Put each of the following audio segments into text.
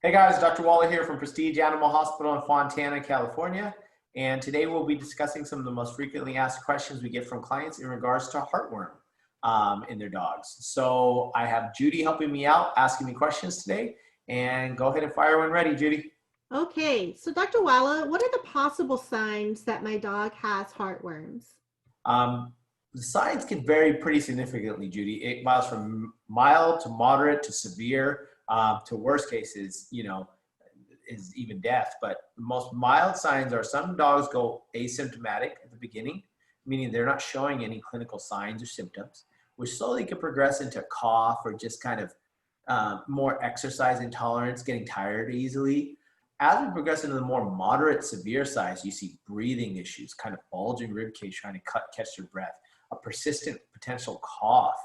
Hey guys, Dr. Wahla here from Prestige Animal Hospital in Fontana, California. And today we'll be discussing some of the most frequently asked questions we get from clients in regards to heartworm in their dogs. So I have Judy helping me out, asking me questions today. And go ahead and fire when ready, Judy. Okay, so Dr. Wahla, what are the possible signs that my dog has heartworms? Um, the signs can vary pretty significantly, Judy. It miles from mild to moderate to severe to worst cases, is even death. But the most mild signs are some dogs go asymptomatic at the beginning, meaning they're not showing any clinical signs or symptoms, which slowly can progress into cough or just kind of more exercise intolerance, getting tired easily. As we progress into the more moderate, severe size, you see breathing issues, kind of bulging rib cage, trying to catch your breath, a persistent potential cough.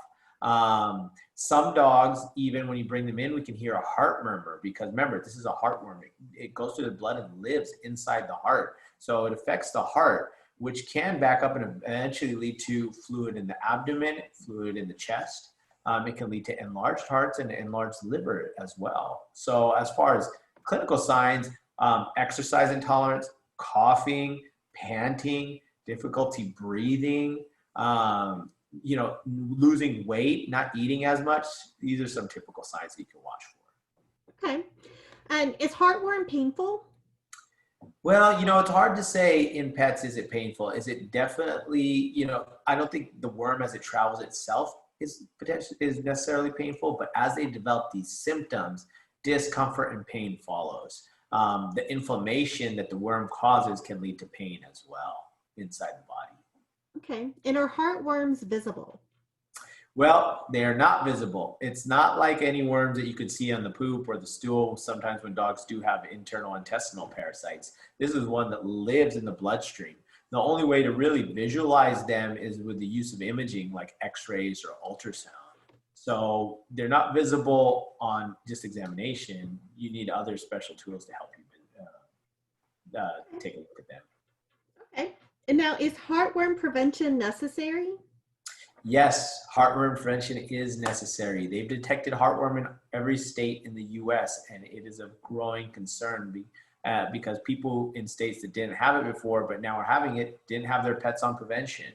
Some dogs, even when you bring them in, we can hear a heart murmur because remember, this is a heartworm. It goes through the blood and lives inside the heart. So it affects the heart, which can back up and eventually lead to fluid in the abdomen, fluid in the chest. It can lead to enlarged hearts and enlarged liver as well. So as far as clinical signs, exercise intolerance, coughing, panting, difficulty breathing, losing weight, not eating as much. These are some typical signs that you can watch for. Okay, and is heartworm painful? Well, it's hard to say in pets, is it painful? Is it definitely, I don't think the worm as it travels itself is necessarily painful, but as they develop these symptoms, discomfort and pain follows. The inflammation that the worm causes can lead to pain as well inside the body. Okay, and are heartworms visible? Well, they are not visible. It's not like any worms that you could see on the poop or the stool. Sometimes when dogs do have internal intestinal parasites, this is one that lives in the bloodstream. The only way to really visualize them is with the use of imaging like x-rays or ultrasound. So they're not visible on just examination. You need other special tools to help you take a look at them. Okay, and now is heartworm prevention necessary? Yes, heartworm prevention is necessary. They've detected heartworm in every state in the U.S., and it is a growing concern because people in states that didn't have it before, but now are having it, didn't have their pets on prevention.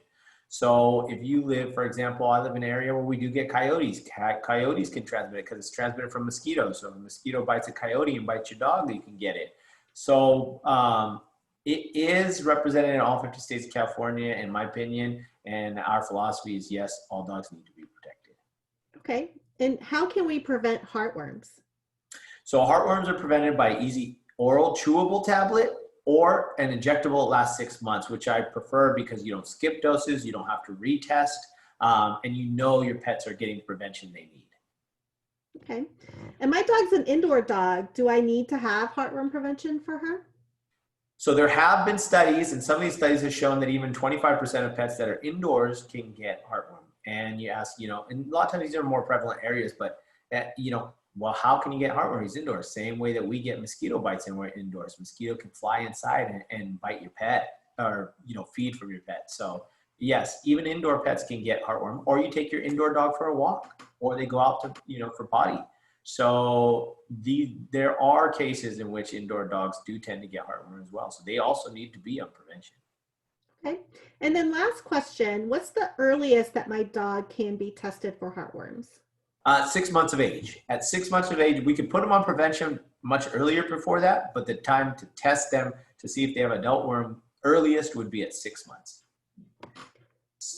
So if you live, for example, I live in an area where we do get coyotes. Coyotes can transmit it because it's transmitted from mosquitoes. So if a mosquito bites a coyote and bites your dog, you can get it. So it is represented in all 50 states of California, in my opinion, and our philosophy is yes, all dogs need to be protected. Okay, and how can we prevent heartworms? So heartworms are prevented by easy oral chewable tablet or an injectable that lasts 6 months, which I prefer because you don't skip doses, you don't have to retest, and your pets are getting the prevention they need. Okay, and my dog's an indoor dog. Do I need to have heartworm prevention for her? So there have been studies, and some of these studies have shown that even 25% of pets that are indoors can get heartworm. And you ask, and a lot of times these are more prevalent areas, but well, how can you get heartworm? He's indoors. Same way that we get mosquito bites and we're indoors. Mosquito can fly inside and bite your pet or, feed from your pet. So yes, even indoor pets can get heartworm, or you take your indoor dog for a walk, or they go out to, for potty. So there are cases in which indoor dogs do tend to get heartworm as well. So they also need to be on prevention. Okay, and then last question, what's the earliest that my dog can be tested for heartworms? 6 months of age. At 6 months of age, we could put them on prevention much earlier before that, but the time to test them to see if they have adult worm earliest would be at 6 months.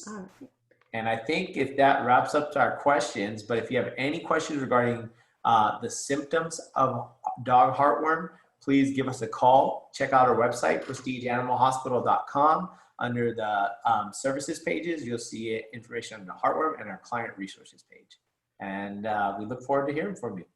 All right. And I think if that wraps up our questions, but if you have any questions regarding the symptoms of dog heartworm, please give us a call. Check out our website, prestigeanimalhospital.com. Under the services pages, you'll see information on the heartworm and our client resources page. And we look forward to hearing from you.